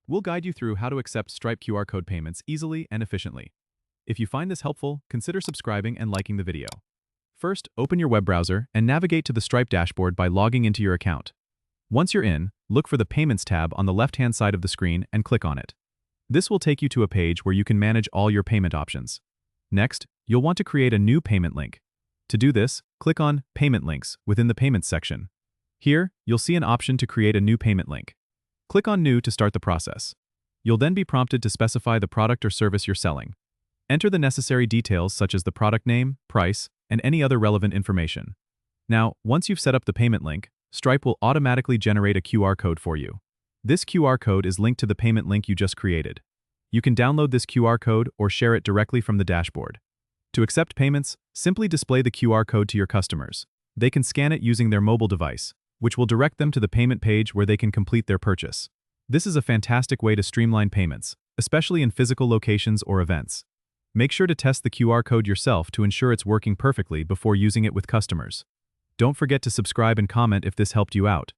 We'll guide you through how to accept Stripe QR code payments easily and efficiently. If you find this helpful, consider subscribing and liking the video. First, open your web browser and navigate to the Stripe dashboard by logging into your account. Once you're in, look for the Payments tab on the left-hand side of the screen and click on it. This will take you to a page where you can manage all your payment options. Next, you'll want to create a new payment link. To do this, click on Payment Links within the Payments section. Here, you'll see an option to create a new payment link. Click on New to start the process. You'll then be prompted to specify the product or service you're selling. Enter the necessary details such as the product name, price, and any other relevant information. Now, once you've set up the payment link, Stripe will automatically generate a QR code for you. This QR code is linked to the payment link you just created. You can download this QR code or share it directly from the dashboard. To accept payments, simply display the QR code to your customers. They can scan it using their mobile device, which will direct them to the payment page where they can complete their purchase. This is a fantastic way to streamline payments, especially in physical locations or events. Make sure to test the QR code yourself to ensure it's working perfectly before using it with customers. Don't forget to subscribe and comment if this helped you out.